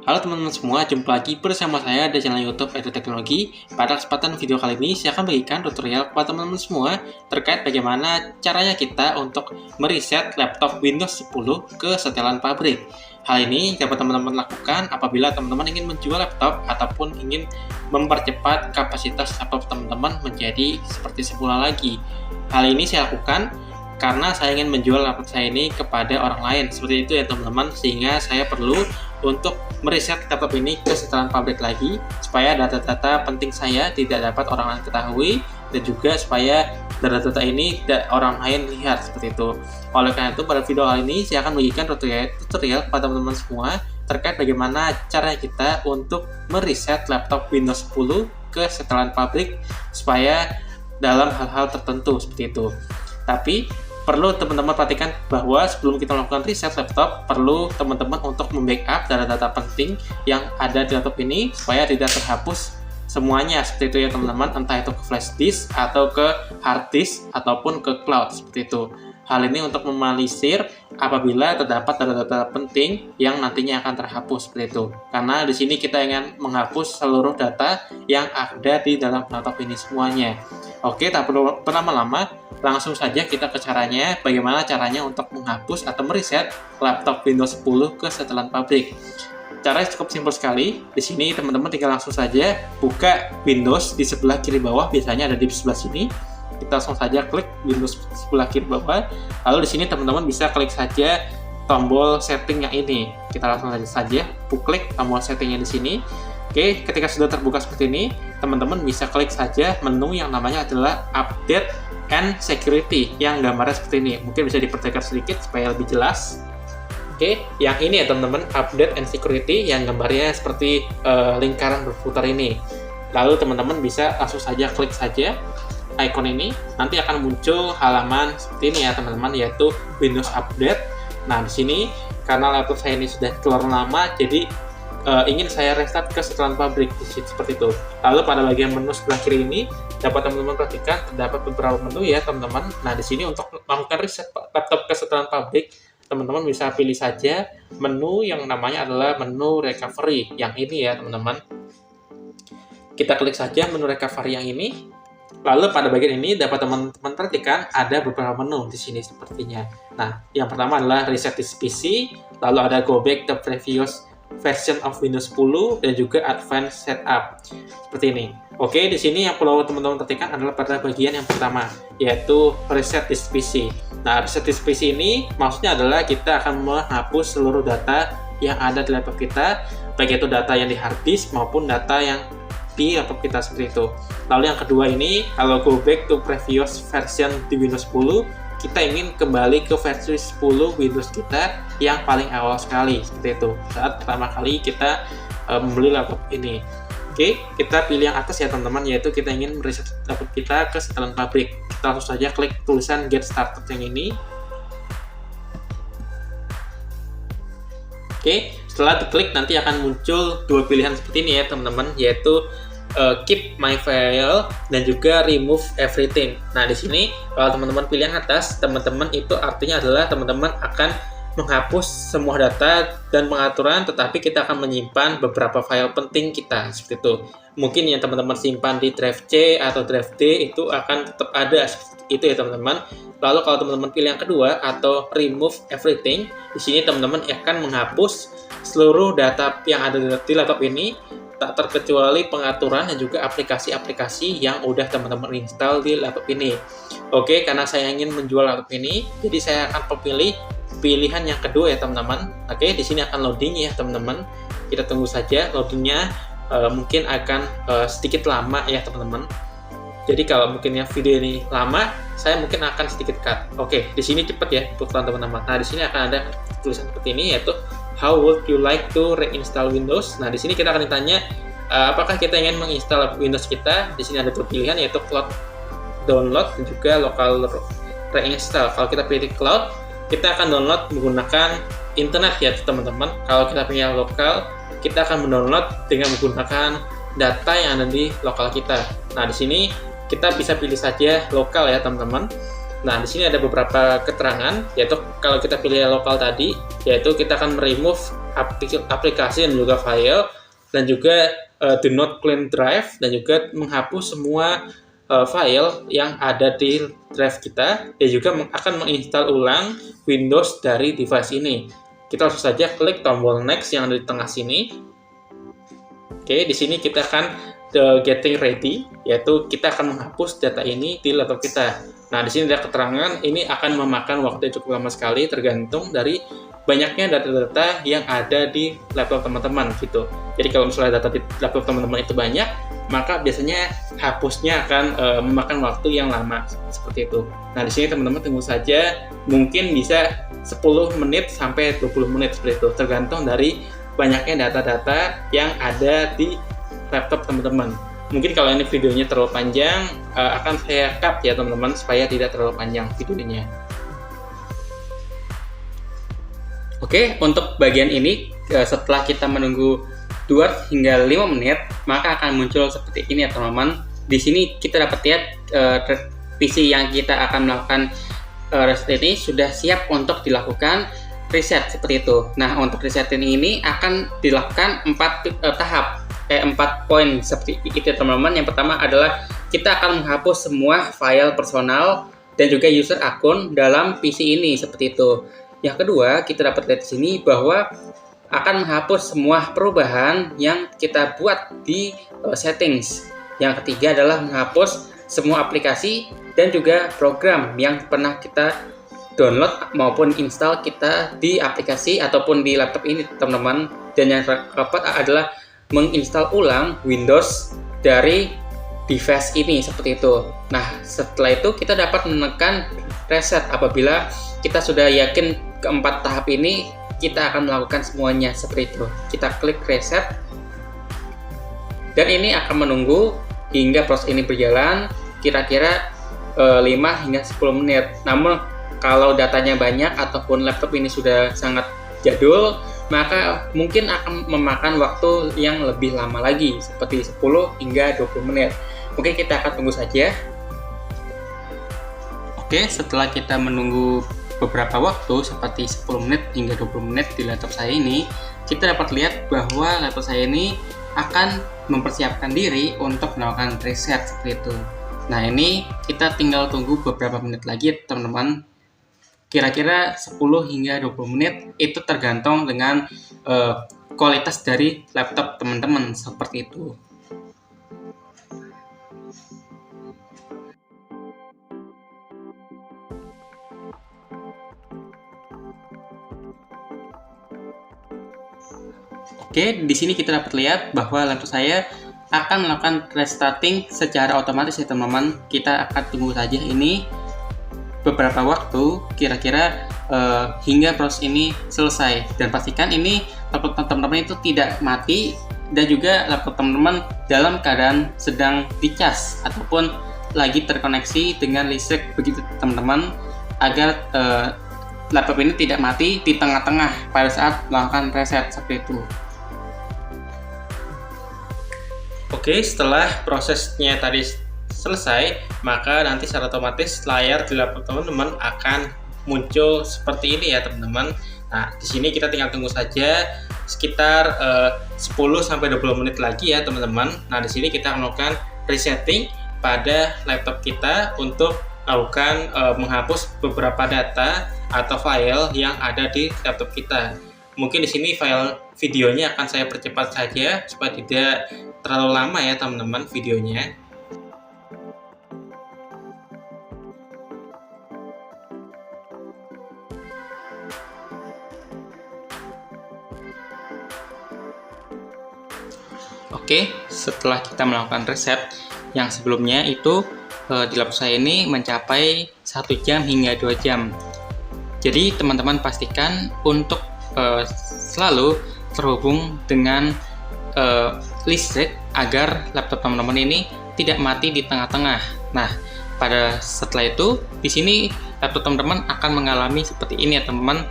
Halo teman-teman semua, jumpa lagi bersama saya di channel YouTube Edu Teknologi. Pada kesempatan video kali ini, saya akan bagikan tutorial kepada teman-teman semua terkait bagaimana caranya kita untuk mereset laptop Windows 10 ke setelan pabrik. Hal ini dapat teman-teman lakukan apabila teman-teman ingin menjual laptop ataupun ingin mempercepat kapasitas laptop teman-teman menjadi seperti semula lagi. Hal ini saya lakukan karena saya ingin menjual laptop saya ini kepada orang lain. Seperti itu ya teman-teman, sehingga saya perlu untuk mereset laptop ini ke setelan pabrik lagi supaya data-data penting saya tidak dapat orang lain ketahui, dan juga supaya data-data ini tidak orang lain lihat, seperti itu. Oleh karena itu, pada video kali ini saya akan memberikan tutorial kepada teman-teman semua terkait bagaimana cara kita untuk mereset laptop Windows 10 ke setelan pabrik supaya dalam hal-hal tertentu, seperti itu. Tapi perlu teman-teman perhatikan bahwa sebelum kita melakukan reset laptop, perlu teman-teman untuk membackup data-data penting yang ada di laptop ini supaya tidak terhapus semuanya, seperti itu ya teman-teman, entah itu ke flash disk atau ke hard disk ataupun ke cloud, seperti itu. Hal ini untuk meminimalisir apabila terdapat data-data penting yang nantinya akan terhapus, seperti itu. Karena di sini kita ingin menghapus seluruh data yang ada di dalam laptop ini semuanya. Oke, tak perlu berlama-lama, langsung saja kita ke caranya, bagaimana caranya untuk menghapus atau mereset laptop Windows 10 ke setelan pabrik. Caranya cukup simpel sekali. Di sini teman-teman tinggal langsung saja buka Windows di sebelah kiri bawah, biasanya ada di sebelah sini. Kita langsung saja klik Windows sebelah kiri bawah. Lalu di sini teman-teman bisa klik saja tombol setting yang ini. Kita langsung saja klik tombol settingnya di sini. Oke, ketika sudah terbuka seperti ini, teman-teman bisa klik saja menu yang namanya adalah Update and Security yang gambarnya seperti ini. Mungkin bisa dipertegas sedikit supaya lebih jelas. Oke, yang ini ya teman-teman, Update and Security yang gambarnya seperti lingkaran berputar ini. Lalu teman-teman bisa langsung saja klik saja icon ini. Nanti akan muncul halaman seperti ini ya teman-teman, yaitu Windows Update. Nah, di sini karena laptop saya ini sudah keluar lama, jadi ingin saya restart ke setelan pabrik, seperti itu. Lalu pada bagian menu sebelah kiri ini dapat teman-teman perhatikan terdapat beberapa menu ya teman-teman. Nah, di sini untuk melakukan reset laptop ke setelan pabrik, teman-teman bisa pilih saja menu yang namanya adalah menu recovery yang ini ya teman-teman. Kita klik saja menu recovery yang ini. Lalu pada bagian ini dapat teman-teman perhatikan ada beberapa menu di sini sepertinya. Nah, yang pertama adalah reset this PC, lalu ada go back to previous version of Windows 10 dan juga advanced setup seperti ini. Oke, di sini yang perlu teman-teman perhatikan adalah pada bagian yang pertama, yaitu reset this PC. Nah, reset this PC ini maksudnya adalah kita akan menghapus seluruh data yang ada di laptop kita, baik itu data yang di hard disk maupun data yang di laptop kita, seperti itu. Lalu yang kedua ini, kalau go back to previous version di Windows 10, kita ingin kembali ke versi 10 Windows kita yang paling awal sekali, seperti itu, saat pertama kali kita membeli laptop ini. Oke, kita pilih yang atas ya teman-teman, yaitu kita ingin mereset laptop kita ke setelan pabrik. Kita langsung saja klik tulisan Get Started yang ini. Oke, setelah diklik nanti akan muncul dua pilihan seperti ini ya teman-teman, yaitu keep my file dan juga remove everything. Nah, di sini kalau teman-teman pilih yang atas, teman-teman itu artinya adalah teman-teman akan menghapus semua data dan pengaturan, tetapi kita akan menyimpan beberapa file penting kita, seperti itu. Mungkin yang teman-teman simpan di drive C atau drive D itu akan tetap ada, itu ya teman-teman. Lalu kalau teman-teman pilih yang kedua atau remove everything, di sini teman-teman akan menghapus seluruh data yang ada di laptop ini, tak terkecuali pengaturan dan juga aplikasi-aplikasi yang udah teman-teman install di laptop ini. Oke, karena saya ingin menjual laptop ini, jadi saya akan memilih pilihan yang kedua ya teman-teman. Oke, di sini akan loading ya teman-teman. Kita tunggu saja loadingnya, mungkin akan sedikit lama ya teman-teman. Jadi kalau mungkin ya video ini lama, saya mungkin akan sedikit cut. Oke, di sini cepat ya untuk teman-teman. Nah, di sini akan ada tulisan seperti ini, yaitu How would you like to reinstall Windows? Nah, di sini kita akan ditanya apakah kita ingin menginstal Windows kita. Di sini ada dua pilihan, yaitu cloud download dan juga local reinstall. Kalau kita pilih cloud, kita akan download menggunakan internet ya teman-teman. Kalau kita punya lokal, kita akan mendownload dengan menggunakan data yang ada di lokal kita. Nah, di sini kita bisa pilih saja lokal ya teman-teman. Nah, di sini ada beberapa keterangan, yaitu kalau kita pilih lokal tadi, yaitu kita akan remove aplikasi dan juga file, dan juga do not clean drive, dan juga menghapus semua file yang ada di drive kita, dan juga akan menginstal ulang Windows dari device ini. Kita langsung saja klik tombol next yang ada di tengah sini. Oke, di sini kita akan getting ready, yaitu kita akan menghapus data ini di laptop kita. Nah, di sini ada keterangan ini akan memakan waktu yang cukup lama sekali, tergantung dari banyaknya data-data yang ada di laptop teman-teman gitu. Jadi kalau misalnya data di laptop teman-teman itu banyak, maka biasanya hapusnya akan memakan waktu yang lama seperti itu. Nah, di sini teman-teman tunggu saja, mungkin bisa 10 menit sampai 20 menit seperti itu, tergantung dari banyaknya data-data yang ada di laptop teman-teman. Mungkin kalau ini videonya terlalu panjang, akan saya cut ya teman-teman, supaya tidak terlalu panjang videonya. Oke, untuk bagian ini setelah kita menunggu 2 hingga 5 menit, maka akan muncul seperti ini ya teman-teman. Di sini kita dapat lihat PC yang kita akan melakukan reset ini sudah siap untuk dilakukan reset seperti itu. Nah, untuk reset ini akan dilakukan 4 poin seperti itu teman-teman. Yang pertama adalah kita akan menghapus semua file personal dan juga user akun dalam PC ini seperti itu. Yang kedua, kita dapat lihat di sini bahwa akan menghapus semua perubahan yang kita buat di settings. Yang ketiga adalah menghapus semua aplikasi dan juga program yang pernah kita download maupun install kita di aplikasi ataupun di laptop ini teman-teman. Dan yang keempat adalah menginstal ulang Windows dari device ini seperti itu. Nah, setelah itu kita dapat menekan reset apabila kita sudah yakin keempat tahap ini kita akan melakukan semuanya seperti itu. Kita klik reset dan ini akan menunggu hingga proses ini berjalan kira-kira 5 hingga 10 menit. Namun kalau datanya banyak ataupun laptop ini sudah sangat jadul, maka mungkin akan memakan waktu yang lebih lama lagi, seperti 10 hingga 20 menit. Mungkin kita akan tunggu saja. Oke, setelah kita menunggu beberapa waktu, seperti 10 menit hingga 20 menit di laptop saya ini, kita dapat lihat bahwa laptop saya ini akan mempersiapkan diri untuk melakukan reset seperti itu. Nah, ini kita tinggal tunggu beberapa menit lagi teman-teman. Kira-kira 10 hingga 20 menit, itu tergantung dengan kualitas dari laptop teman-teman seperti itu. Oke, di sini kita dapat lihat bahwa laptop saya akan melakukan restarting secara otomatis ya teman-teman. Kita akan tunggu saja ini beberapa waktu, kira-kira hingga proses ini selesai, dan pastikan ini laptop teman-teman itu tidak mati dan juga laptop teman-teman dalam keadaan sedang dicas ataupun lagi terkoneksi dengan listrik begitu teman-teman, agar laptop ini tidak mati di tengah-tengah pada saat melakukan reset seperti itu. Oke, setelah prosesnya tadi selesai, maka nanti secara otomatis layar di laptop teman-teman akan muncul seperti ini ya teman-teman. Nah, di sini kita tinggal tunggu saja sekitar 10-20 menit lagi ya teman-teman. Nah, di sini kita melakukan resetting pada laptop kita untuk melakukan menghapus beberapa data atau file yang ada di laptop kita. Mungkin di sini file videonya akan saya percepat saja supaya tidak terlalu lama ya teman-teman videonya. Oke, setelah kita melakukan reset yang sebelumnya itu di laptop saya ini mencapai 1 jam hingga 2 jam. Jadi teman-teman pastikan untuk selalu terhubung dengan listrik agar laptop teman-teman ini tidak mati di tengah-tengah. Nah, setelah itu di sini laptop teman-teman akan mengalami seperti ini ya teman-teman.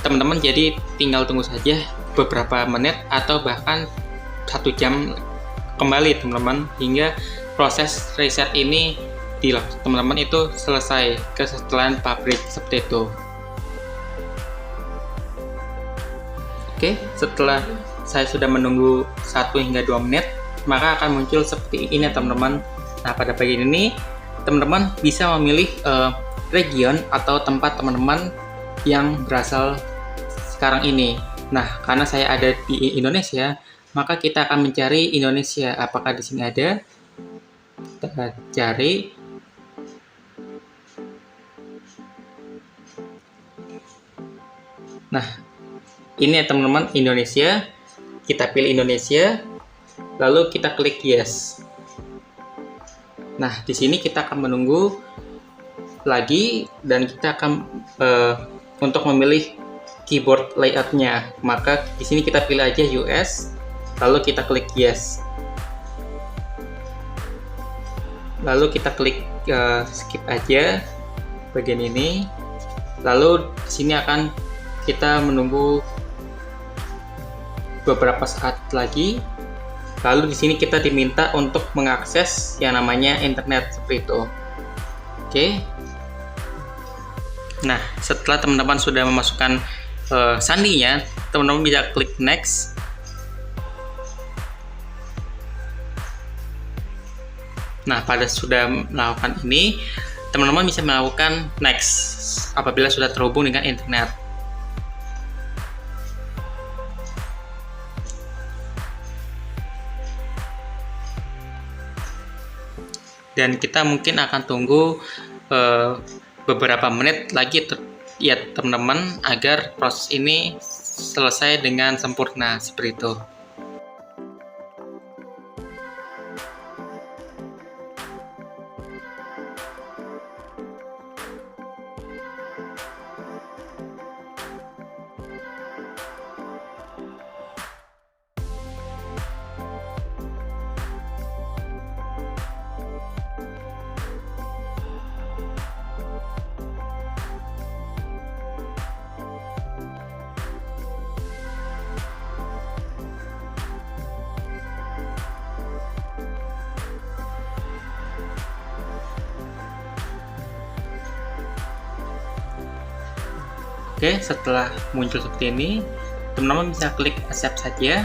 Teman-teman jadi tinggal tunggu saja beberapa menit atau bahkan 1 jam kembali teman-teman hingga proses reset ini di laptop teman-teman itu selesai kesetelan pabrik seperti itu. Oke, setelah saya sudah menunggu 1 hingga 2 menit, maka akan muncul seperti ini teman-teman. Nah, pada bagian ini teman-teman bisa memilih region atau tempat teman-teman yang berasal sekarang ini. Nah, karena saya ada di Indonesia, maka kita akan mencari Indonesia. Apakah di sini ada? Kita cari. Nah, ini ya teman-teman, Indonesia. Kita pilih Indonesia, lalu kita klik yes. Nah, di sini kita akan menunggu lagi dan kita akan untuk memilih keyboard layoutnya. Maka di sini kita pilih aja US, lalu kita klik yes. Lalu kita klik skip aja bagian ini. Lalu di sini akan kita menunggu beberapa saat lagi. Lalu di sini kita diminta untuk mengakses yang namanya internet seperti itu. Oke. Nah, setelah teman-teman sudah memasukkan sandinya, teman-teman bisa klik next. Nah, pada sudah melakukan ini, teman-teman bisa melakukan next apabila sudah terhubung dengan internet. Dan kita mungkin akan tunggu beberapa menit lagi ya teman-teman, agar proses ini selesai dengan sempurna seperti itu. Oke, setelah muncul seperti ini, teman-teman bisa klik accept saja.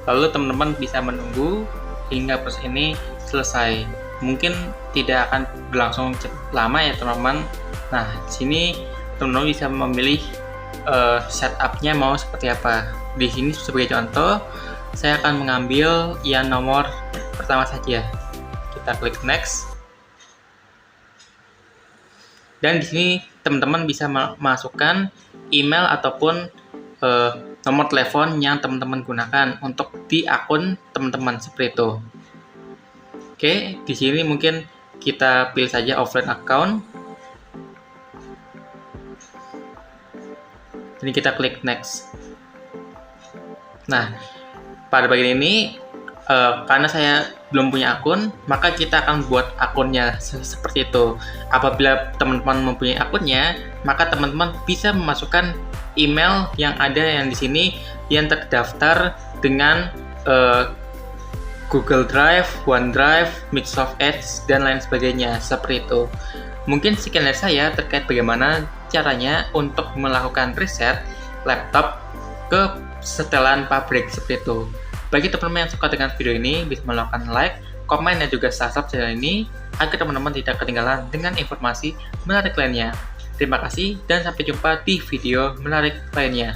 Lalu teman-teman bisa menunggu hingga proses ini selesai. Mungkin tidak akan berlangsung lama ya teman-teman. Nah, di sini teman-teman bisa memilih setup-nya mau seperti apa. Di sini sebagai contoh, saya akan mengambil yang nomor pertama saja. Kita klik next. Dan di sini teman-teman bisa masukkan email ataupun nomor telepon yang teman-teman gunakan untuk di akun teman-teman seperti itu. Oke, di sini mungkin kita pilih saja offline account. Ini kita klik next. Nah, pada bagian ini karena saya belum punya akun, maka kita akan buat akunnya seperti itu. Apabila teman-teman mempunyai akunnya, maka teman-teman bisa memasukkan email yang ada yang di sini yang terdaftar dengan Google Drive, OneDrive, Microsoft Edge, dan lain sebagainya seperti itu. Mungkin sekian dari saya terkait bagaimana caranya untuk melakukan reset laptop ke setelan pabrik seperti itu. Bagi teman-teman yang suka dengan video ini, bisa melakukan like, komen, dan juga subscribe channel ini agar teman-teman tidak ketinggalan dengan informasi menarik lainnya. Terima kasih dan sampai jumpa di video menarik lainnya.